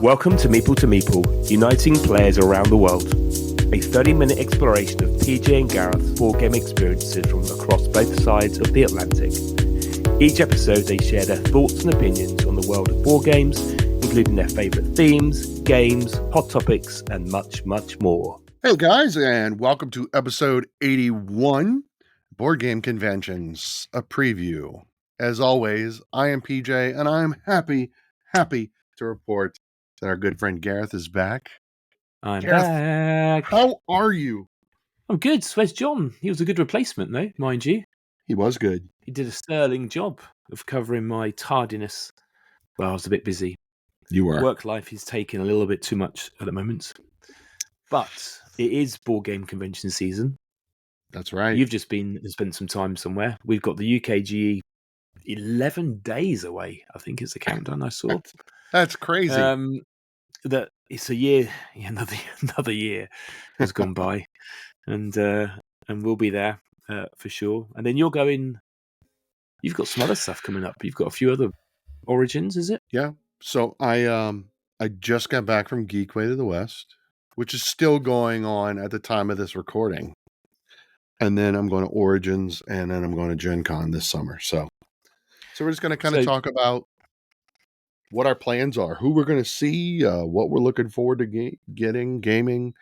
Welcome to Meeple, uniting players around the world. A 30-minute exploration of PJ and Gareth's boardgame experiences from across both sides of the Atlantic. Each episode they share their thoughts and opinions on the world of board games, including their favourite themes, games, hot topics, and much, much more. Hey guys, and welcome to episode 81, Boardgame Conventions, a preview. As always, I am PJ, and I'm happy to report that our good friend Gareth is back. I'm Gareth, back. How are you? I'm good. Where's John? He was a good replacement, though, mind you. He was good. He did a sterling job of covering my tardiness. Well, I was a bit busy. You were. Work life is taking a little bit too much at the moment. But it is board game convention season. That's right. You've just spent some time somewhere. We've got the UKGE 11 days away, I think is the countdown I saw. That's crazy. That it's a year, another year has gone by, and we'll be there for sure. And then you're going. You've got some other stuff coming up. You've got a few other Origins, is it? Yeah. So I just got back from Geekway to the West, which is still going on at the time of this recording. And then I'm going to Origins, and then I'm going to Gen Con this summer. So we're just going to kind of talk about what our plans are, who we're going to see, what we're looking forward to getting, gaming.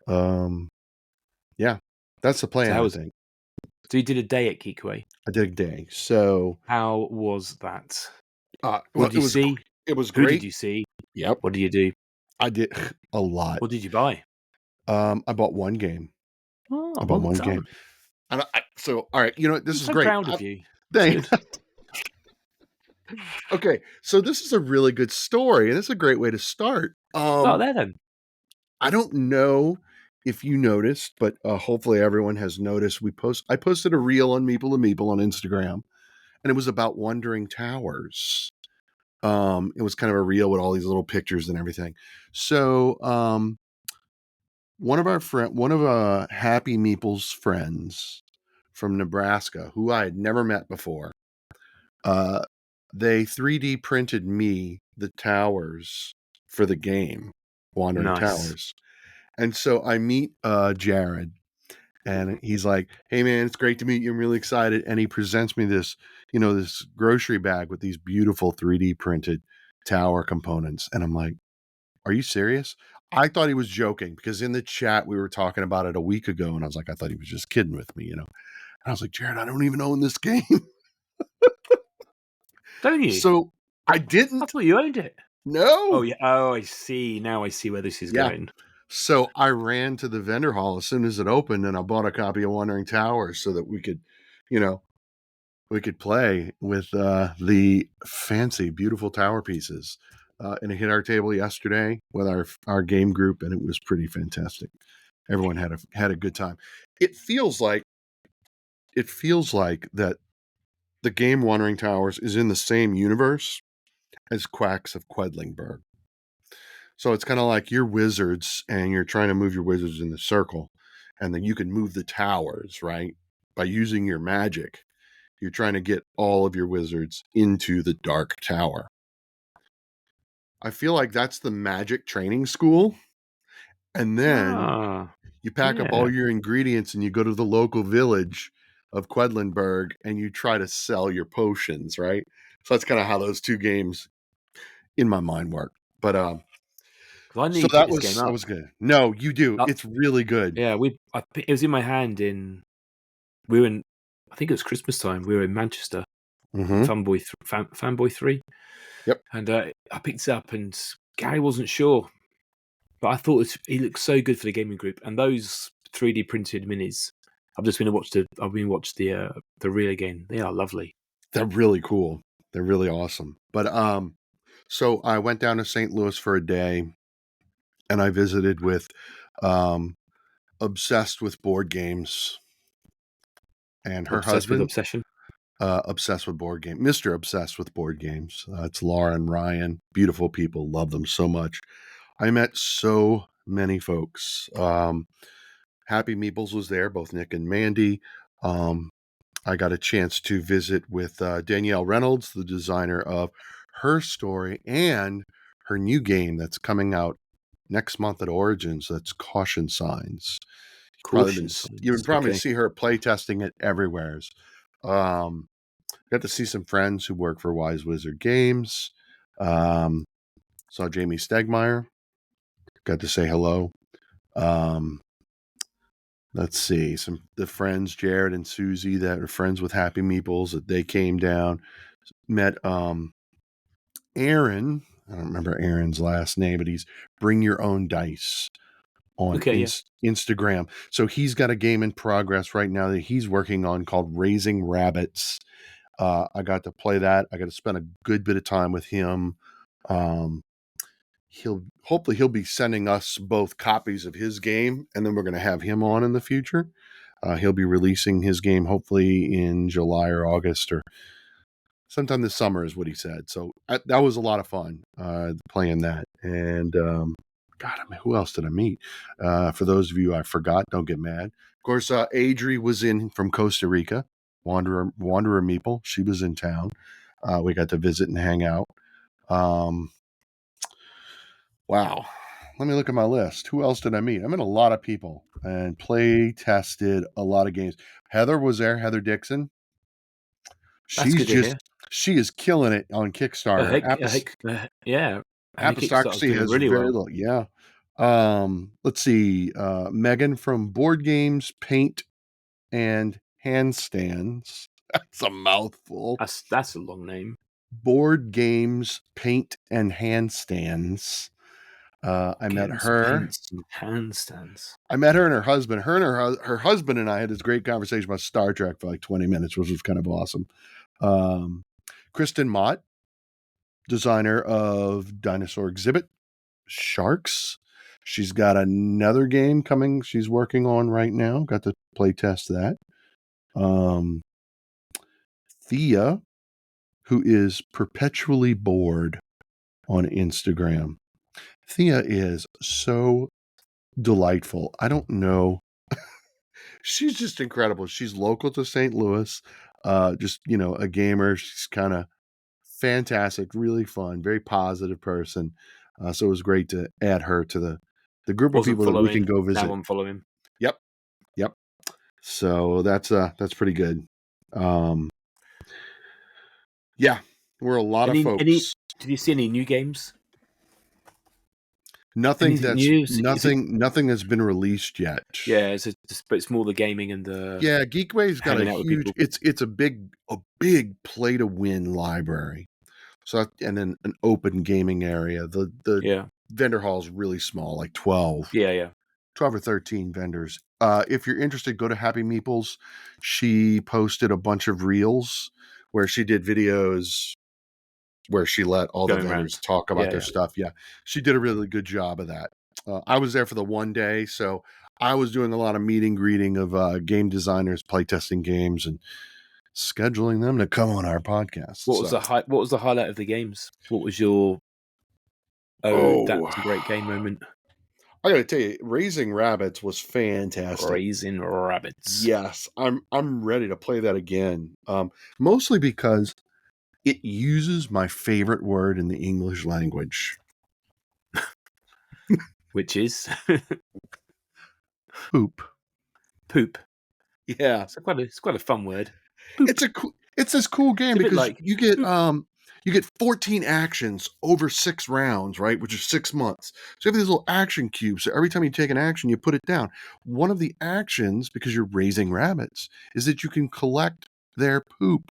Yeah, that's the plan, I think. So you did a day at Geekway? I did a day. So how was that? What did you see? It was great. Who did you see? Yep. What did you do? I did a lot. What did you buy? I bought one game. Oh, I bought one game. And all right, this is great. I'm proud of you. Thanks. Okay, so this is a really good story, and it's a great way to start. Start there then. I don't know if you noticed, but hopefully everyone has noticed. I posted a reel on Meeple to Meeple on Instagram, and it was about Wandering Towers. It was kind of a reel with all these little pictures and everything. So one of Happy Meeple's friends from Nebraska, who I had never met before, they 3D printed me the towers for the game, Wandering Towers. And so I meet Jared, and he's like, "Hey man, it's great to meet you. I'm really excited." And he presents me this, this grocery bag with these beautiful 3D printed tower components. And I'm like, "Are you serious?" I thought he was joking, because in the chat we were talking about it a week ago, and I was like, I thought he was just kidding with me, And I was like, "Jared, I don't even own this game." Don't you? So I didn't. I thought you owned it. No. Oh yeah. Oh, I see. Now I see where this is going. So I ran to the vendor hall as soon as it opened, and I bought a copy of Wandering Towers so that we could, we could play with the fancy, beautiful tower pieces. And it hit our table yesterday with our game group, and it was pretty fantastic. Everyone had a good time. It feels like that the game Wandering Towers is in the same universe as Quacks of Quedlingburg. So it's kind of like you're wizards, and you're trying to move your wizards in the circle, and then you can move the towers, right? By using your magic, you're trying to get all of your wizards into the Dark Tower. I feel like that's the magic training school. And then you pack up all your ingredients, and you go to the local village of Quedlinburg, and you try to sell your potions, right? So that's kind of how those two games in my mind work. But so that was good. No, you do. It's really good. Yeah, it was in my hand we were in, I think it was Christmas time. We were in Manchester, Fanboy 3. Yep. And I picked it up, and Gary wasn't sure, but I thought he looked so good for the gaming group. And those 3D printed minis, I've been watched the reel again. They are lovely. They're really cool. They're really awesome. But so I went down to St. Louis for a day, and I visited with Obsessed with Board Games, and her husband. Obsessed with board game, Mr. Obsessed with Board Games. It's Laura and Ryan, beautiful people, love them so much. I met so many folks. Happy Meeples was there, both Nick and Mandy. I got a chance to visit with Danielle Reynolds, the designer of Her Story and her new game that's coming out next month at Origins. That's Caution Signs. Caution You signs. would probably Okay. see her play testing it everywhere. Got to see some friends who work for Wise Wizard Games. Saw Jamie Stegmeyer. Got to say hello. Let's see, the friends, Jared and Susie, that are friends with Happy Meeples, that they came down. Met Aaron. I don't remember Aaron's last name, but he's Bring Your Own Dice on Instagram. So he's got a game in progress right now that he's working on called Raising Rabbits. I got to play that. I got to spend a good bit of time with him. He'll be sending us both copies of his game, and then we're going to have him on in the future. He'll be releasing his game hopefully in July or August or sometime this summer is what he said. So that was a lot of fun playing that. And God, I mean, who else did I meet? For those of you I forgot, don't get mad. Of course, Adri was in from Costa Rica. Wanderer Meeple. She was in town. We got to visit and hang out. Wow. Let me look at my list. Who else did I meet? I met a lot of people and play tested a lot of games. Heather was there, Heather Dixon. That's good to hear. She is killing it on Kickstarter. Yeah. Apostocracy has really very well. little. Yeah. Let's see. Megan from Board Games, Paint, and Handstands. That's a mouthful. That's a long name. Board Games, Paint, and Handstands. I met her. Handstands. I met her and her husband. Her husband and I had this great conversation about Star Trek for like 20 minutes, which was kind of awesome. Kristen Mott, designer of Dinosaur Exhibit, Sharks. She's got another game coming she's working on right now. Got to play test that. Thea, who is perpetually bored on Instagram. Thea is so delightful. I don't know. She's just incredible. She's local to St. Louis. Just, a gamer. She's kind of fantastic, really fun, very positive person. So it was great to add her to the group of people that we can go visit. Now I'm following. Yep. So that's pretty good. Yeah, we're a lot of folks. Did you see any new games? Nothing has been released yet. Yeah, but it's more the gaming and the Geekway's got a huge. It's a big play to win library. So and then an open gaming area. The vendor hall is really small, like 12. 12 or 13 vendors. If you're interested, go to Happy Meeples. She posted a bunch of reels where she did videos where she let all the vendors talk about their stuff. Yeah, she did a really good job of that. I was there for the one day, so I was doing a lot of meeting greeting of game designers, playtesting games, and scheduling them to come on our podcast. What was the highlight of the games? What was your that's a great game moment? I gotta tell you, Raising Rabbits was fantastic. Raising Rabbits. Yes, I'm ready to play that again. Mostly because it uses my favorite word in the English language, which is poop. Poop. Yeah, it's quite a fun word. Poop. It's this cool game because you get 14 actions over 6 rounds, right? Which is 6 months. So you have these little action cubes. So every time you take an action, you put it down. One of the actions, because you're raising rabbits, is that you can collect their poop.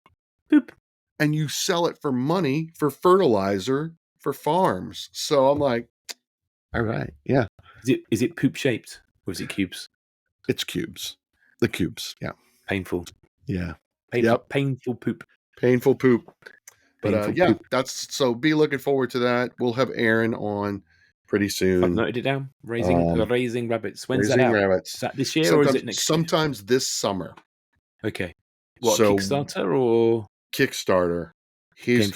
And you sell it for money for fertilizer for farms. So I'm like, all right, yeah. Is it poop shaped or is it cubes? It's cubes. The cubes, yeah. Painful. Yeah. Painful poop. Painful poop. But poop. That's so be looking forward to that. We'll have Aaron on pretty soon. I've noted it down. Raising Rabbits. When's Raising that out? Rabbits. Is that this year or is it next year? Sometimes this summer. Okay. What, Kickstarter or? Kickstarter. He's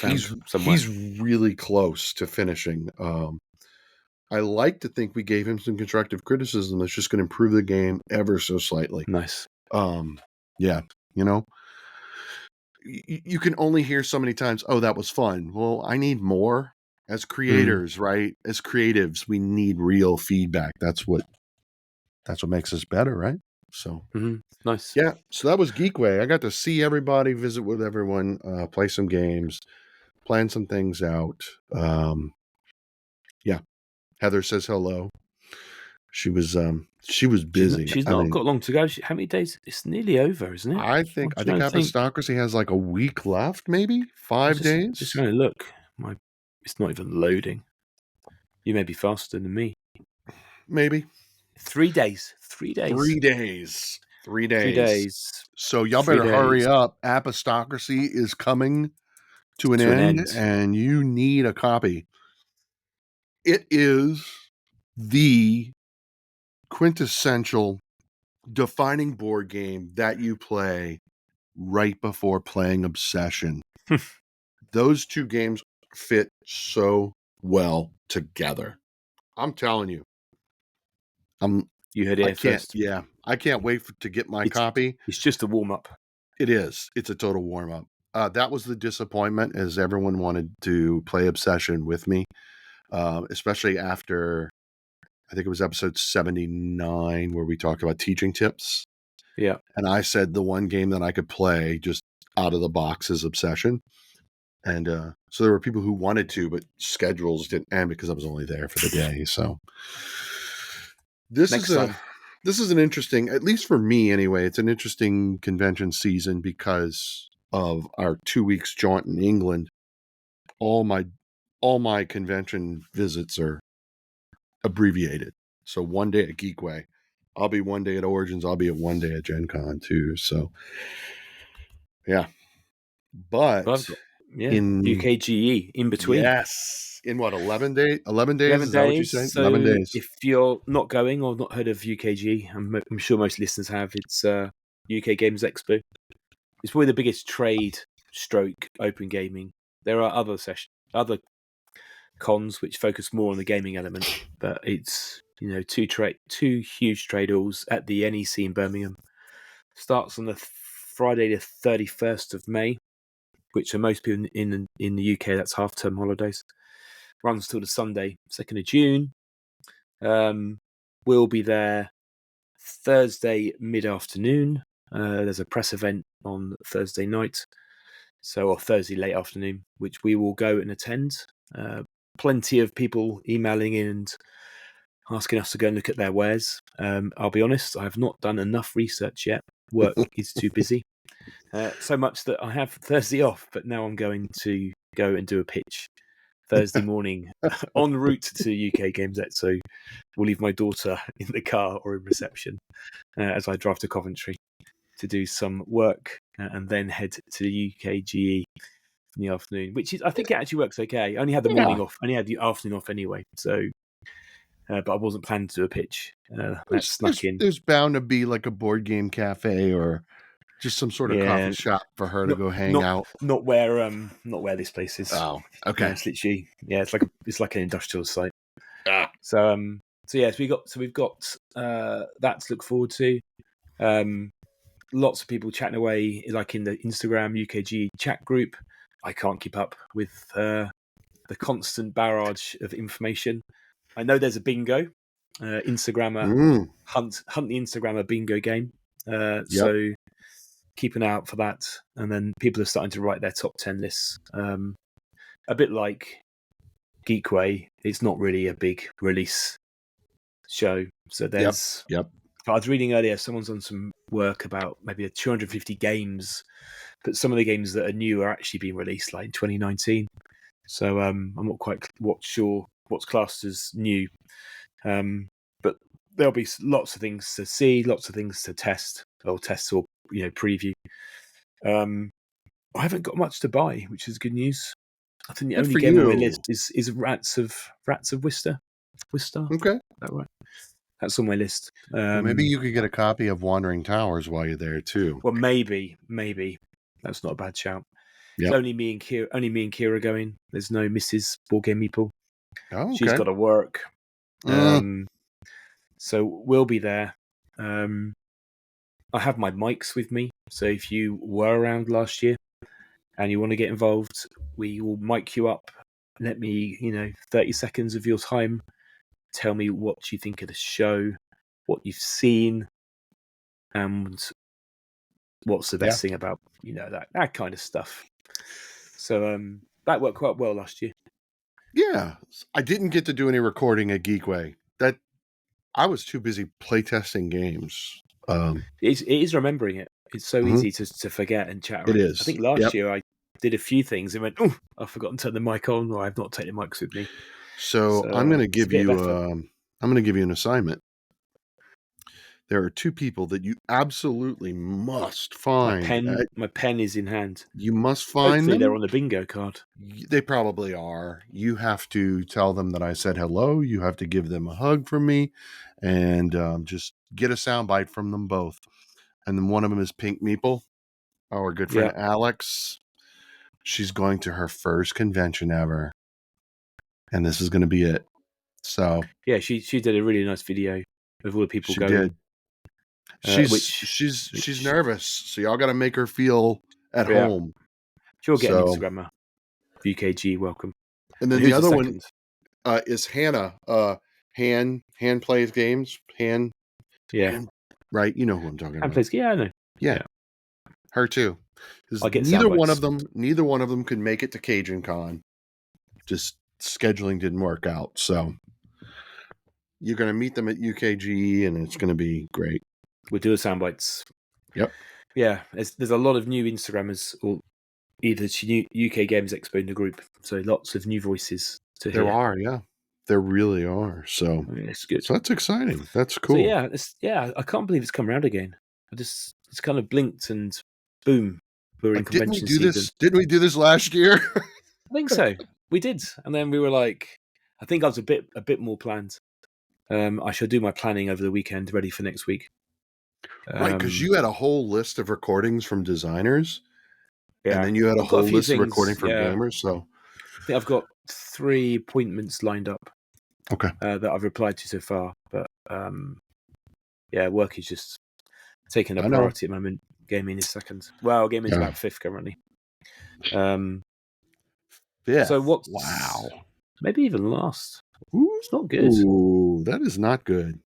really close to finishing. I like to think we gave him some constructive criticism that's just going to improve the game ever so slightly. Nice. Yeah, you can only hear so many times, oh, that was fun. Well, I need more. as creators, right? As creatives, we need real feedback. That's what makes us better, right? So Nice. yeah, so that was Geekway. I got to see everybody, visit with everyone, play some games, plan some things out. Yeah, Heather says hello. She was busy. She's I not mean, got long to go. How many days? It's nearly over, isn't it? I think I'm trying to think. Apostocracy has like a week left, maybe I was 5 just days, trying to look. It's not even loading. You may be faster than me. maybe 3 days. 3 days. 3 days. 3 3 days. days. So y'all 3 better hurry days up. Apostocracy is coming to an to an end, end. and you need a copy. It is the quintessential defining board game that you play right before playing Obsession. Those two games fit so well together. I'm telling you. You heard it here first. I can't wait to get my copy. It's just a warm up. It is. It's a total warm up. That was the disappointment, as everyone wanted to play Obsession with me, especially after, I think it was episode 79, where we talked about teaching tips. Yeah. And I said the one game that I could play just out of the box is Obsession. And so there were people who wanted to, but schedules didn't end because I was only there for the day. So this Next is time. this is an interesting, at least for me anyway, it's an interesting convention season because of our 2 weeks jaunt in England. All my convention visits are abbreviated. So one day at Geekway, I'll be one day at Origins, I'll be at one day at Gen Con too. So yeah. But in UKGE in between. Yes. In what, 11 days? 11 days? 11 Is that what you say? days. 11 So days. if you're not going or not heard of UKG, I'm sure most listeners have. It's UK Games Expo. It's probably the biggest trade stroke open gaming. There are other cons which focus more on the gaming element, but it's two huge trade halls at the NEC in Birmingham. Starts on the Friday the 31st of May, which are most people in the UK. That's half term holidays. Runs till the Sunday 2nd of June. We'll be there Thursday mid-afternoon. There's a press event on Thursday night, or Thursday late afternoon, which we will go and attend. Plenty of people emailing in and asking us to go and look at their wares. I'll be honest, I have not done enough research yet. Work is too busy. So much that I have Thursday off, but now I'm going to go and do a pitch Thursday morning en route to UK Games Expo. We'll leave my daughter in the car or in reception as I drive to Coventry to do some work and then head to the UKGE in the afternoon, which is, I think it actually works okay. I only had the morning off, I only had the afternoon off anyway, so but I wasn't planning to do a pitch. That snuck in. There's bound to be like a board game cafe or just some sort of coffee shop for her to go hang out. Not where this place is. Oh, okay. It's literally, it's like an industrial site. Ah. So yes, we've got that to look forward to. Lots of people chatting away, like in the Instagram UKG chat group. I can't keep up with the constant barrage of information. I know there's a bingo, Instagrammer hunt the Instagrammer bingo game. So keep an eye out for that. And then people are starting to write their top 10 lists. A bit like Geekway, it's not really a big release show. So there's. I was reading earlier, someone's done some work about maybe 250 games, but some of the games that are new are actually being released like in 2019. So I'm not quite sure what's classed as new. But there'll be lots of things to see, lots of things to test or preview. I haven't got much to buy, which is good news. I think the only game on my list is Rats of Wistar. Okay. Is that right? That's on my list. Well, maybe you could get a copy of Wandering Towers while you're there too. Well, maybe that's not a bad shout. Yep. It's only me and Kira going. There's no Mrs. Boardgame Meeple. Oh, okay. She's got to work. So we'll be there. I have my mics with me, so if you were around last year and you want to get involved, we will mic you up let me, 30 seconds of your time. Tell me what you think of the show, what you've seen, and what's the best thing about, that kind of stuff. So that worked quite well last year. Yeah. I didn't get to do any recording at Geekway. I was too busy playtesting games. It is remembering it. It's so Mhm. easy to forget and chat It around. is. I think last Yep. year I did a few things and went, oh, I've forgotten to turn the mic on, or I've not taken the mics with me. So I'm going to it's a give bit you of effort. I'm going to give you an assignment. There are two people that you absolutely must find. My pen is in hand. You must find Hopefully they're them. on the bingo card. They probably are. You have to tell them that I said hello. You have to give them a hug from me, and just get a soundbite from them both. And then one of them is Pink Meeple, our good friend Alex. She's going to her first convention ever, and this is going to be it. So yeah, she did a really nice video of all the people she going. did. She's Which nervous, so y'all got to make her feel at yeah, home. she'll get an So, Instagrammer. UKG, welcome. and then And the who's the other one second? is Hannah. Han plays games. Han, right? You know who I'm talking And about. plays. Yeah, I know. Yeah, her too. I get Neither one soundbites. of them could make it to Cajun Con. Just scheduling didn't work out. So you're going to meet them at UKG, and it's going to be great. We'll do the soundbites. Yep. Yeah, there's a lot of new Instagrammers, or either to UK Games Expo in the group. So lots of new voices to hear. There are, yeah. There really are. So it's good. So that's exciting. That's cool. So I can't believe it's come around again. It's kind of blinked and boom, we're in convention season. Didn't we do this last year? I think so. We did, and then we were like, I think I was a bit more planned. I shall do my planning over the weekend, ready for next week. Right, because you had a whole list of recordings from designers, and then you had I've got a few list of things, recording from gamers. So I think I've got 3 appointments lined up. Okay. That I've replied to so far, but work is just taking a priority at the moment. Gaming is second. Well, gaming is about 5th currently. Yeah. So what's maybe even last? It's not good. Ooh, that is not good.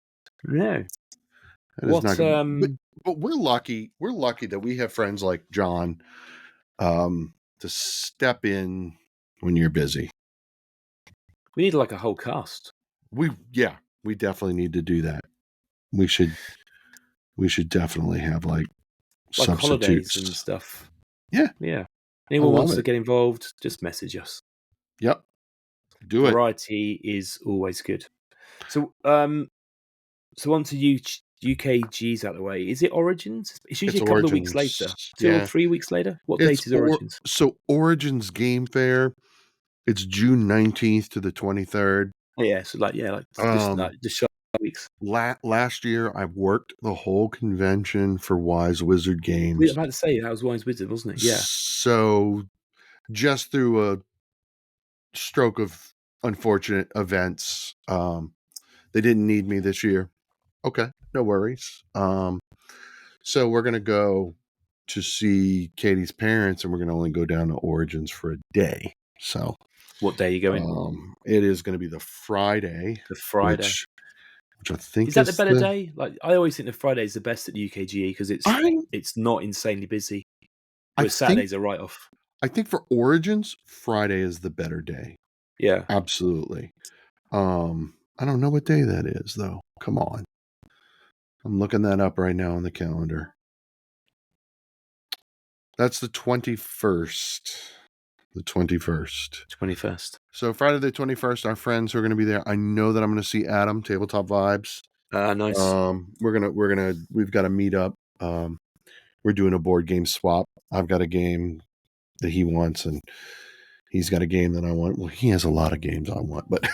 No. That is not good. But we're lucky. We're lucky that we have friends like John to step in when you're busy. We need like a whole cast. We definitely need to do that. We should definitely have like substitutes holidays and stuff. Yeah. Anyone wants to get involved, just message us. Yep. Do it. Variety is always good. So on to UKG's out of the way. Is it Origins? It's usually a couple of weeks later. 2 or 3 weeks later. What date is Origins? So Origins Game Fair, it's June 19th to the 23rd. Yeah, so just short weeks. Last year, I worked the whole convention for Wise Wizard Games. We were about to say that was Wise Wizard, wasn't it? Yeah. So just through a stroke of unfortunate events, they didn't need me this year. Okay, no worries. So we're gonna go to see Katie's parents, and we're gonna only go down to Origins for a day. So what day are you going? It is going to be the Friday. The Friday, which I think is that the better day? Like I always think the Friday is the best at UKGE because it's not insanely busy. But Saturday's a write-off. I think for Origins, Friday is the better day. Yeah, absolutely. I don't know what day that is though. Come on, I'm looking that up right now on the calendar. That's the 21st. The 21st. So Friday the 21st, our friends who are going to be there. I know that I'm going to see Adam, Tabletop Vibes. Nice. We've got to meet up. We're doing a board game swap. I've got a game that he wants, and he's got a game that I want. Well, he has a lot of games I want, but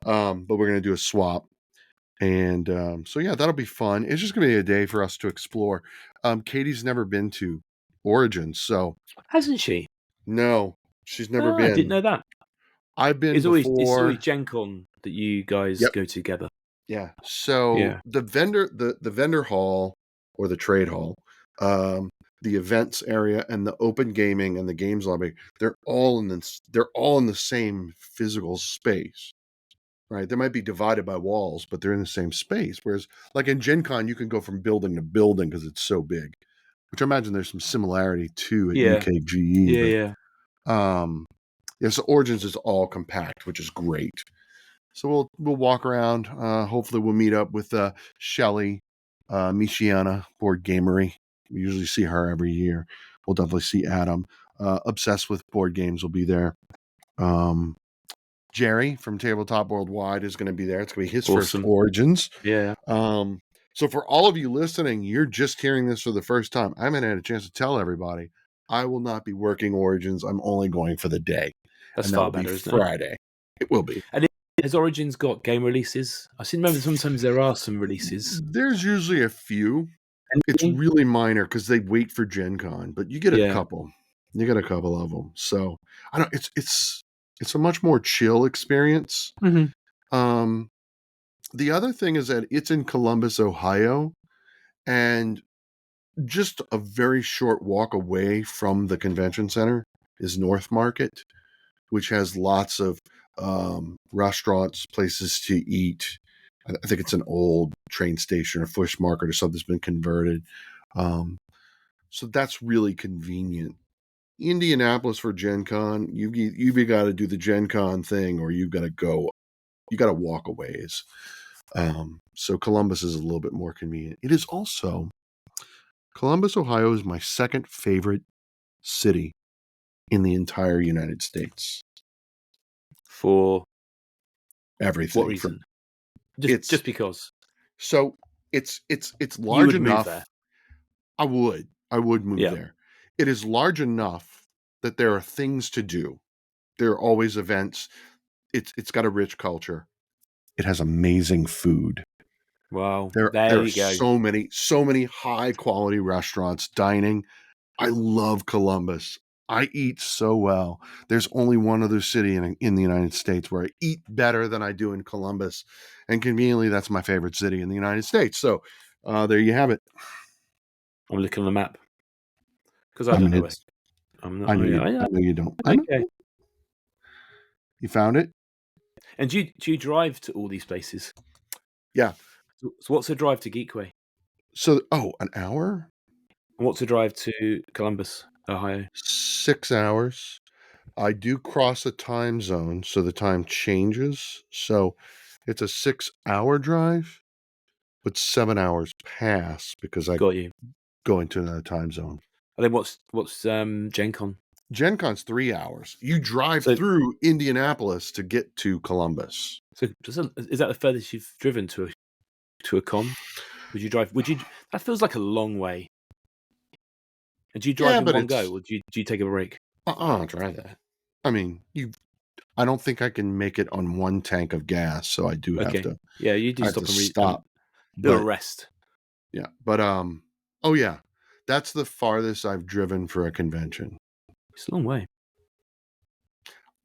but we're going to do a swap. And so yeah, that'll be fun. It's just going to be a day for us to explore. Katie's never been to Origins, so hasn't she? No, she's never been. I didn't know that. I've been it's before. It's always Gen Con that you guys go together. Yeah. So the vendor hall or the trade hall, the events area, and the open gaming and the games lobby, they're all in the same physical space. Right? They might be divided by walls, but they're in the same space. Whereas, like in Gen Con, you can go from building to building because it's so big, which I imagine there's some similarity to at Yeah. UKGE. Yeah. So Origins is all compact, which is great. So we'll walk around. Hopefully, we'll meet up with Shelly, Michiana, Board Gamery. We usually see her every year. We'll definitely see Adam. Obsessed with board games will be there. Jerry from Tabletop Worldwide is going to be there. It's going to be his first Awesome. Origins. Yeah. So for all of you listening, you're just hearing this for the first time. I haven't had a chance to tell everybody. I will not be working Origins. I'm only going for the day. That's and far that'll better, be isn't it? Friday. It will be. And has Origins got game releases? I seem to remember sometimes there are some releases. There's usually a few. It's Anything? really minor because they wait for Gen Con, but you get a couple. You get a couple of them. So I don't. It's a much more chill experience. Mm-hmm. The other thing is that it's in Columbus, Ohio, and just a very short walk away from the convention center is North Market, which has lots of restaurants, places to eat. I think it's an old train station or Fish Market or something that's been converted. So that's really convenient. Indianapolis for Gen Con, you've either got to do the Gen Con thing or you've got to go. You got to walk a ways. So Columbus is a little bit more convenient. It is also Columbus, Ohio is my second favorite city in the entire United States. For Everything. what reason? Just because. So it's large You would enough. move there. I would move there. It is large enough that there are things to do. There are always events. It's got a rich culture. It has amazing food. Wow. There There are you go. so many high quality restaurants, dining. I love Columbus. I eat so well. There's only one other city in the United States where I eat better than I do in Columbus. And conveniently, that's my favorite city in the United States. So there you have it. I'm looking on the map. Because I don't know West. I'm not. I know you don't. I know. Okay. You found it? And do you drive to all these places? Yeah. So what's the drive to Geekway? So, an hour? And what's the drive to Columbus, Ohio? 6 hours. I do cross a time zone, so the time changes. So it's a 6-hour drive, but 7 hours pass because I Got you. go into another time zone. And then what's Gen Con? Gen Con's 3 hours. You drive through Indianapolis to get to Columbus. So is that the furthest you've driven to a con? Would you drive? That feels like a long way. And do you drive in one go, or do you take a break? Try that. I mean, I don't think I can make it on one tank of gas, so I do have to. Yeah, you do stop and stop. Little rest. Yeah, but oh yeah, that's the farthest I've driven for a convention. It's a long way.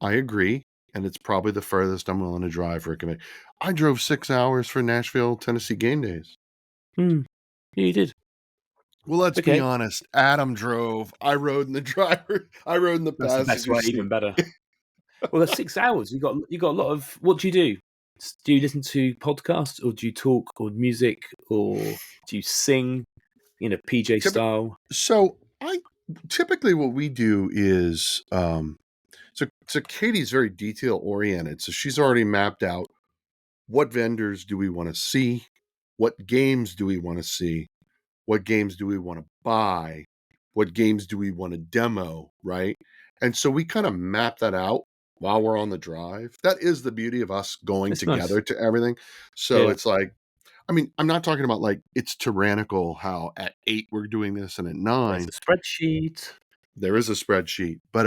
I agree, and it's probably the furthest I'm willing to drive for a convention. I drove 6 hours for Nashville, Tennessee game days. Yeah, you did. Well, let's be honest. Adam drove. I rode in the driver. I rode in the passenger That's the best way, seat. even better. Well, that's 6 hours. You got a lot of. What do you do? Do you listen to podcasts, or do you talk, or music, or do you sing in a PJ style? So typically what we do is so Katie's very detail oriented. So she's already mapped out what vendors do we want to see, what games do we want to see, what games do we want to buy, what games do we want to demo, right? And so we kind of map that out while we're on the drive. That is the beauty of us going together to everything. So it's like, I mean, I'm not talking about like it's tyrannical how at 8 we're doing this and at 9. There's a spreadsheet. There is a spreadsheet, but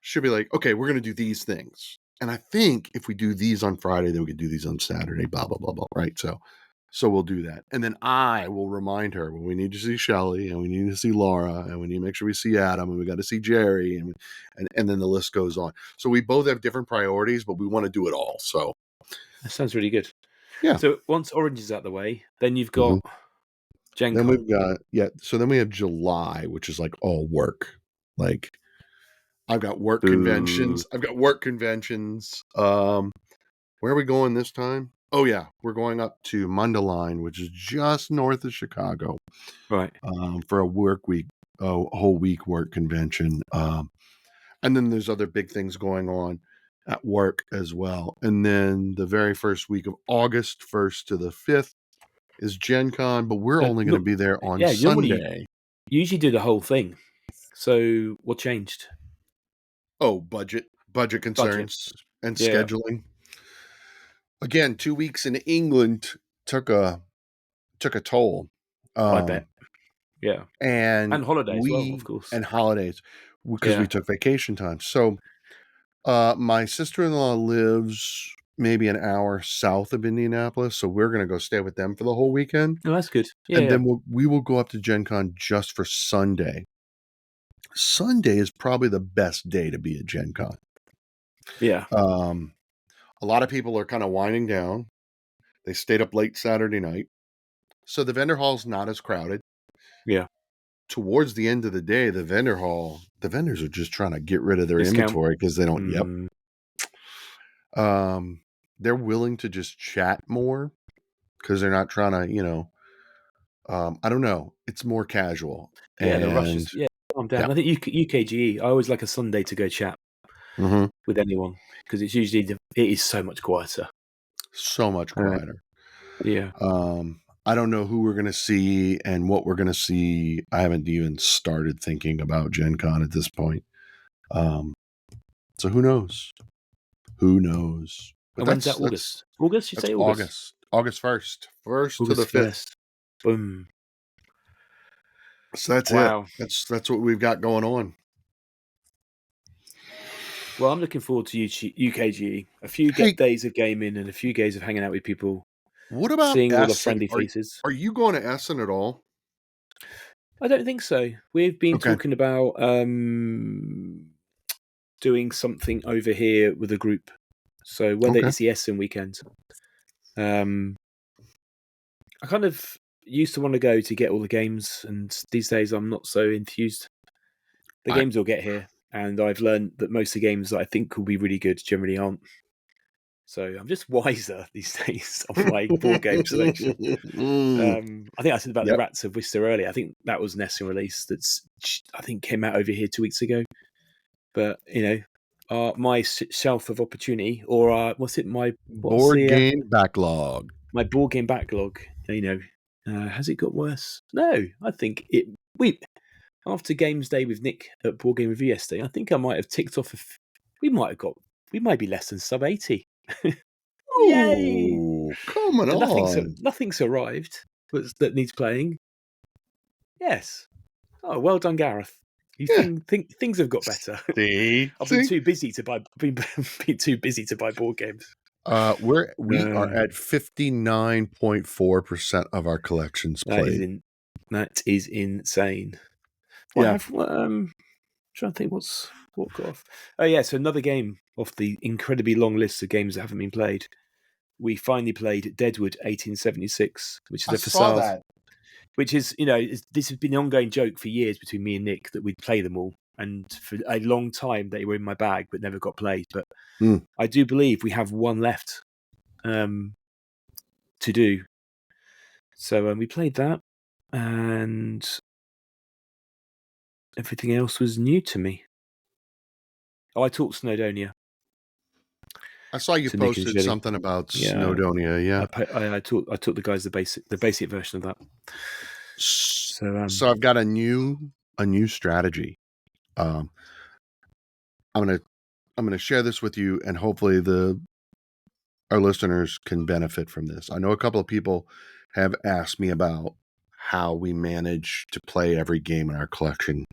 should be like, okay, we're going to do these things. And I think if we do these on Friday, then we could do these on Saturday, blah, blah, blah, blah, right? So we'll do that. And then I will remind her when we need to see Shelly and we need to see Laura and we need to make sure we see Adam and we got to see Jerry and then the list goes on. So we both have different priorities, but we want to do it all. So that sounds really good. Yeah. So once Orange is out the way, then you've got Gen Then Con. we've got so then we have July, which is like all work. Like I've got work conventions. I've got work conventions. Where are we going this time? Oh yeah, we're going up to Mundelein, which is just north of Chicago, Right. for a work week, a whole week work convention. And then there's other big things going on at work as well. And then the very first week of August, 1st to the 5th, is Gen Con, but we're only going to be there on Normally Sunday. you usually do the whole thing. So what changed? Oh, budget concerns and Yeah, scheduling. Again, 2 weeks in England took a toll. I bet. Yeah. And And holiday as well, of course. and holidays, because we Yeah. took vacation time. So my sister-in-law lives maybe an hour south of Indianapolis, so we're going to go stay with them for the whole weekend. Oh, that's good. Yeah, And yeah. then we will go up to Gen Con just for Sunday. Sunday is probably the best day to be at Gen Con. Yeah. A lot of people are kind of winding down. They stayed up late Saturday night. So the vendor hall's not as crowded. Yeah. Towards the end of the day, the vendors are just trying to get rid of their Discount. inventory because they don't, Mm, they're willing to just chat more because they're not trying to, I don't know. It's more casual. yeah, the rush And is calm yeah. down. I think UKGE, I always like a Sunday to go chat Mm-hmm. with anyone because it's usually it is so much quieter. So much quieter. Yeah. I don't know who we're going to see and what we're going to see. I haven't even started thinking about Gen Con at this point. So who knows? Who knows? But And when's that? August. August? You that's say August? August 1st. 1st to the August 5th. 1st. Boom. So that's it. Wow. That's what we've got going on. Well, I'm looking forward to UKGE. A few days of gaming and a few days of hanging out with people. What about Seeing all the Essen? friendly faces. Are you going to Essen at all? I don't think so. We've been Okay. talking about doing something over here with a group. So whether it's the Essen weekend, I kind of used to want to go to get all the games, and these days I'm not so enthused. The games will get here, and I've learned that most of the games that I think will be really good generally aren't. So I'm just wiser these days of my board game selection. I think I said about the Rats of Worcester earlier. I think that was an Essen release that's I think came out over here 2 weeks ago. But my shelf of opportunity, or board game backlog. My board game backlog. Has it got worse? No, I think after games day with Nick at Board Game Review yesterday, I think I might have ticked off. We might be less than sub 80. Yay! Oh, come on! Nothing's arrived that needs playing. Yes. Oh, well done, Gareth. You think things have got better? I've been too busy to buy. Been too busy to buy board games. We are at 59.4% of our collections played. That is insane. Yeah. I'm trying to think what got off. Oh yeah, so another game off the incredibly long list of games that haven't been played. We finally played Deadwood 1876, which is a facade. Which is, this has been an ongoing joke for years between me and Nick that we'd play them all. And for a long time, they were in my bag but never got played. But I do believe we have one left to do. So we played that, and everything else was new to me. Oh, I taught Snowdonia. I saw you posted something about Snowdonia. Yeah, I taught the guys the basic version of that. So I've got a new strategy. I'm gonna share this with you, and hopefully our listeners can benefit from this. I know a couple of people have asked me about how we manage to play every game in our collection,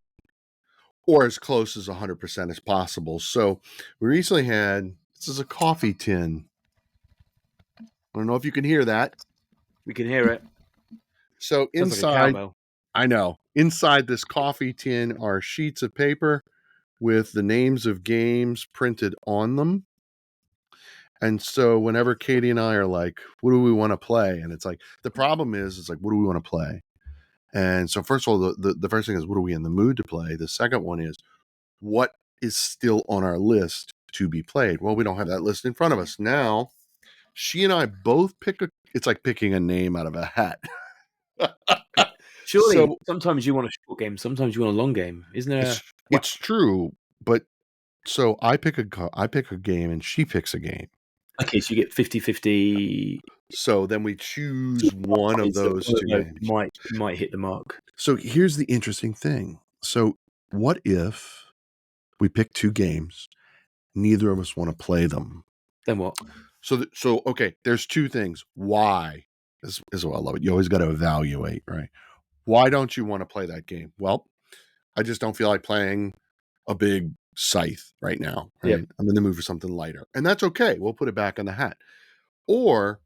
or as close as 100% as possible. So we recently this is a coffee tin. I don't know if you can hear that. We can hear it. So inside, like I know, inside this coffee tin are sheets of paper with the names of games printed on them. And so whenever Katie and I are like, what do we want to play? And it's like, the problem is, it's like, what do we want to play? And so, first of all, the first thing is, what are we in the mood to play? The second one is, what is still on our list to be played? Well, we don't have that list in front of us. Now, she and I both it's like picking a name out of a hat. Surely, So, sometimes you want a short game, sometimes you want a long game. Isn't there? it's true, but so I pick a game and she picks a game. Okay, so you get 50-50. So then we choose one of those two games. Might hit the mark. So here's the interesting thing. So what if we pick two games, neither of us want to play them? Then what? So okay, there's two things. Why is what I love it. You always got to evaluate, right? Why don't you want to play that game? Well, I just don't feel like playing a big scythe right now. Right? Yep. I'm in the mood for something lighter, and that's okay. We'll put it back in the hat. Or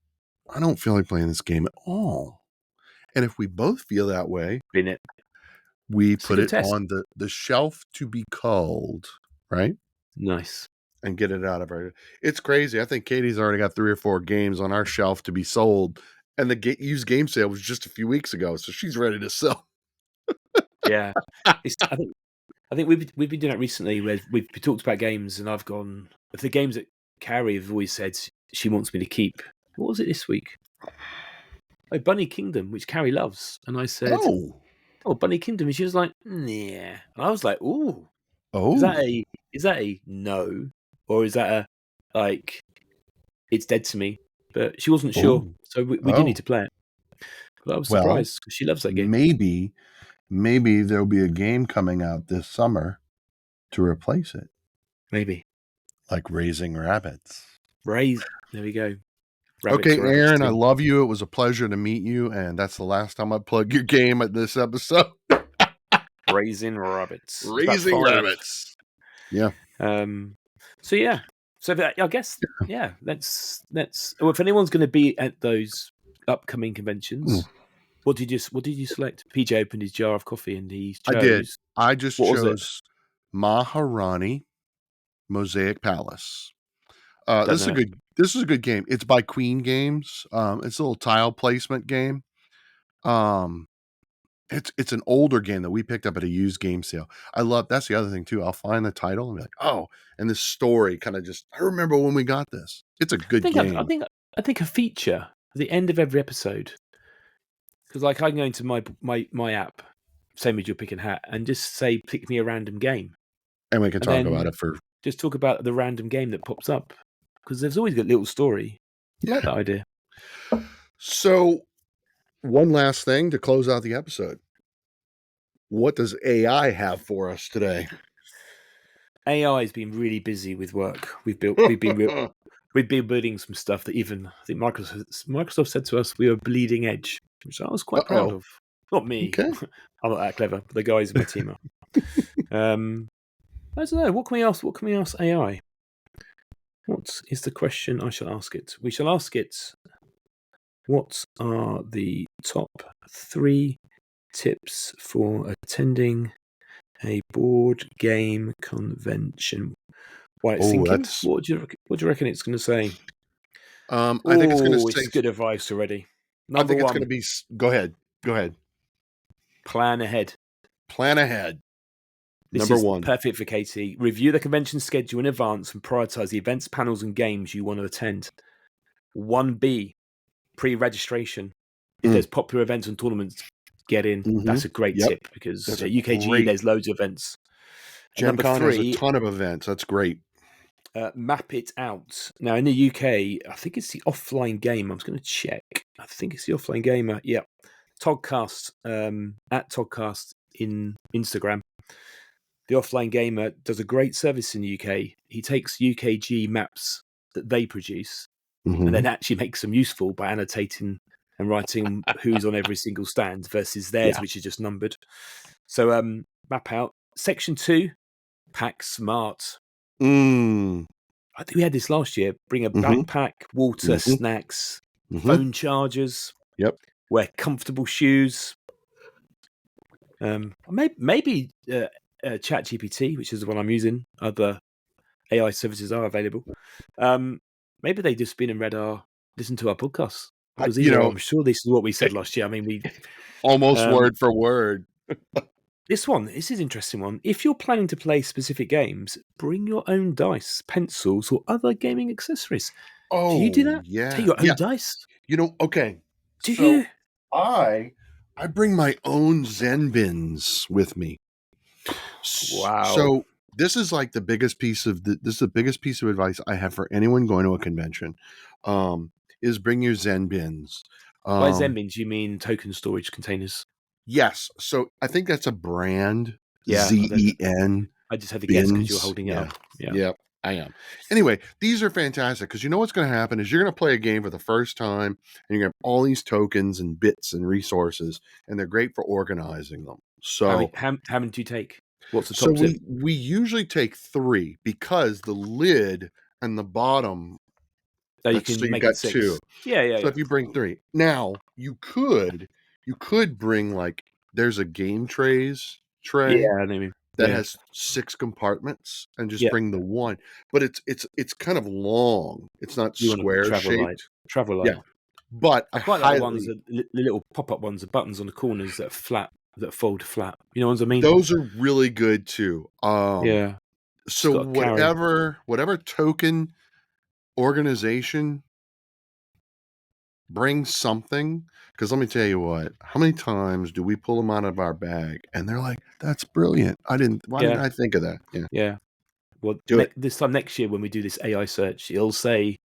I don't feel like playing this game at all. And if we both feel that way, we put it on the shelf to be culled, right? Nice. And get it out of our. It's crazy. I think Katie's already got 3 or 4 games on our shelf to be sold, and the used game sale was just a few weeks ago, so she's ready to sell. Yeah, I think we've been doing that recently, where we talked about games, and I've gone the games that Carrie have always said she wants me to keep. What was it this week? Oh, Bunny Kingdom, which Carrie loves, and I said, "Oh, Bunny Kingdom," and she was like, "Nah," and I was like, "Ooh, is that a no, or is that a like it's dead to me?" But she wasn't sure, so we do need to play it. But I was surprised because she loves that game. Maybe there'll be a game coming out this summer to replace it. Maybe like Raising Rabbits. There we go. Okay, Aaron, I love you. It was a pleasure to meet you, and that's the last time I plug your game at this episode. Raising Rabbits. Raising Rabbits. Yeah. So yeah. So I guess let's. Well, if anyone's going to be at those upcoming conventions, what did you select? PJ opened his jar of coffee and he chose. I did. I just chose Maharani Mosaic Palace. This is a good game. It's by Queen Games. It's a little tile placement game. It's an older game that we picked up at a used game sale. That's the other thing too. I'll find the title and be like, oh, and this story kind of I remember when we got this. It's a good game. I think a feature at the end of every episode, because like I can go into my app, same as you're picking hat, and just say pick me a random game, and we can talk about it just talk about the random game that pops up, because there's always a little story. I like that idea. So, one last thing to close out the episode. What does AI have for us today? AI has been really busy with work. We've been building some stuff that even I think Microsoft said to us we were bleeding edge, which I was quite proud of. Not me. Okay. I'm not that clever, but the guys in my team are. I don't know. What can we ask? What can we ask AI? What is the question I shall ask it? We shall ask it, what are the top 3 tips for attending a board game convention? While it's thinking, what do you reckon it's going to say? I think it's going to say... It's good advice already. I think it's going to be... Go ahead. Plan ahead. This Number 1. Perfect for Katie. Review the convention schedule in advance and prioritize the events, panels, and games you want to attend. 1B, pre-registration. If there's popular events and tournaments, get in. Mm-hmm. That's a great tip, because at UKG there's loads of events. Gen Con has a ton of events. That's great. Map it out. Now in the UK, I think it's the offline game. I'm just going to check. I think it's the offline gamer. Yeah, Toddcast at Toddcast in Instagram. The offline gamer does a great service in the UK. He takes UKG maps that they produce and then actually makes them useful by annotating and writing who's on every single stand versus theirs, which is just numbered. So map out. Section 2, pack smart. I think we had this last year. Bring a backpack, water, snacks, phone chargers. Yep. Wear comfortable shoes. Maybe ChatGPT, which is the one I'm using. Other AI services are available. Maybe they just been and listened to our podcast. Because You know, I'm sure this is what we said last year. I mean, we almost word for word. this is an interesting one. If you're planning to play specific games, bring your own dice, pencils, or other gaming accessories. Do you do Oh, that? Take yeah. your own Yeah. dice? Okay. Do So you? I bring my own Zen bins with me. Wow. So this is like the biggest piece of this is the biggest piece of advice I have for anyone going to a convention. Is bring your Zen bins. By Zen bins, you mean token storage containers? Yes. So I think that's a brand. Yeah. ZEN I just had to guess because you were bins. holding it Yeah. up. Yeah. Yep. I am. Anyway, these are fantastic because you know what's going to happen is you're going to play a game for the first time and you're going to have all these tokens and bits and resources, and they're great for organizing them. How many do you take? What's the So top tip? we usually take 3 because the lid and the bottom. So you So can you make it got 6. 2. So if you bring 3, now you could bring like there's a game trays tray Yeah, I know what you mean. that Yeah. has 6 compartments and just Yeah. bring the one, but it's kind of long. It's not You want to square travel light. shaped. Travel light. Yeah, but I quite like the ones that the little pop-up ones, the buttons on the corners that are flat, that fold flat. You know what I mean? those are really good too. Yeah. Just So got to carry. whatever token organization brings something, because let me tell you what, how many times do we pull them out of our bag and they're like, that's brilliant. Why didn't Yeah. I think of that? Yeah. Yeah. Well, Do it. this time next year when we do this AI search, it'll say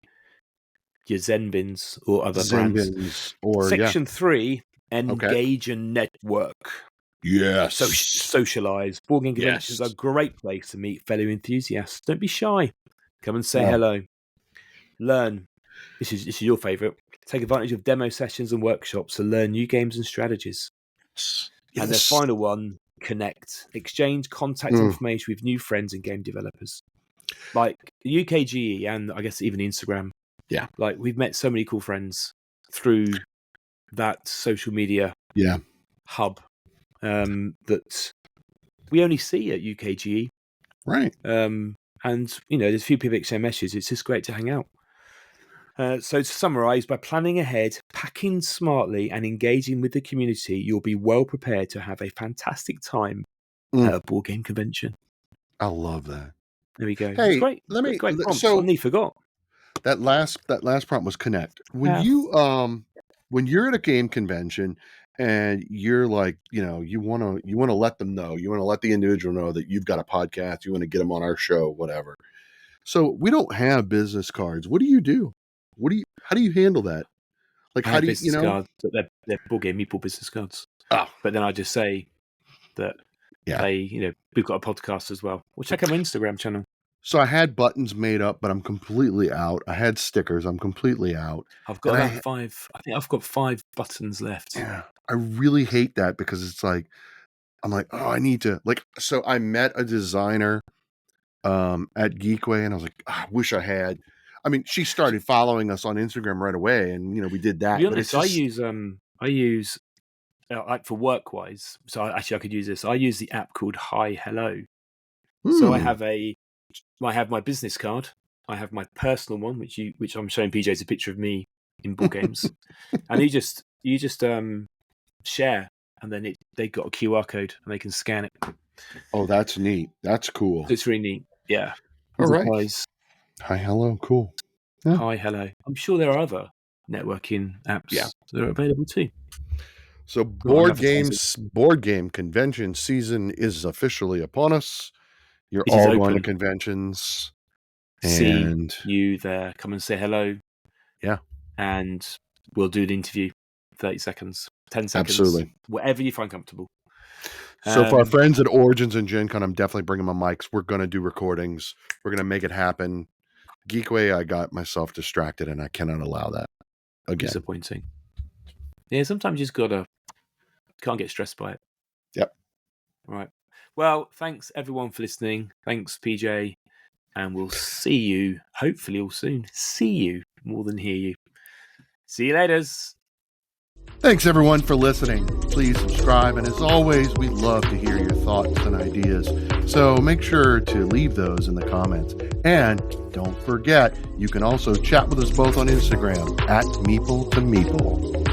your Zen bins or other Zen brands. bins or Section 3, Okay. engage and network. Yes. Socialize. Board game conventions are a great place to meet fellow enthusiasts. Don't be shy. Come and say No. hello. Learn. This is your favourite. Take advantage of demo sessions and workshops to learn new games and strategies. Yes. And the final one, connect. Exchange contact information with new friends and game developers. Like the UKGE and I guess even Instagram. Yeah. Like we've met so many cool friends through that social media hub that we only see at UKGE. Right. And, there's a few people exchange messages. It's just great to hang out. So to summarise, by planning ahead, packing smartly and engaging with the community, you'll be well prepared to have a fantastic time at a board game convention. I love that. There we go. Hey, it's great. Great prompt. I nearly forgot. That last prompt was connect. When you're at a game convention and you're like, you want to let them know, you want to let the individual know that you've got a podcast, you want to get them on our show, whatever. So we don't have business cards. What do you do? How do you handle that? Like, I how have do business cards, but they're board game meeple business cards. Oh. But then I just say that we've got a podcast as well. Well, check out my Instagram channel. So I had buttons made up, but I'm completely out. I had stickers. I'm completely out. I've got about 5. I think I've got 5 buttons left. Yeah. I really hate that because it's like, I'm like, oh, I need to so I met a designer at Geekway and I was like, I wish I had. I mean, she started following us on Instagram right away and we did that. To be honest, but it's just... I use like for work wise. So I could use this. I use the app called Hi Hello. So I have my business card. I have my personal one, which I'm showing PJ is a picture of me in board games, and you just share, and then they got a QR code and they can scan it. Oh, that's neat. That's cool. It's really neat. Yeah. All right. Hi Hello. Cool. Yeah. Hi Hello. I'm sure there are other networking apps that are available too. So board game convention season is officially upon us. You're all going to conventions. See you there. Come and say hello. Yeah. And we'll do the interview. 30 seconds, 10 seconds. Absolutely. Whatever you find comfortable. So for our friends at Origins and Gen Con, I'm definitely bringing my mics. We're going to do recordings. We're going to make it happen. Geekway, I got myself distracted and I cannot allow that again. Disappointing. Yeah, sometimes you just can't get stressed by it. Yep. All right. Well, thanks everyone for listening. Thanks, PJ. And we'll see you, hopefully all soon. See you more than hear you. See you later. Thanks everyone for listening. Please subscribe, and as always, we love to hear your thoughts and ideas. So make sure to leave those in the comments. And don't forget, you can also chat with us both on Instagram at Meeple to Meeple.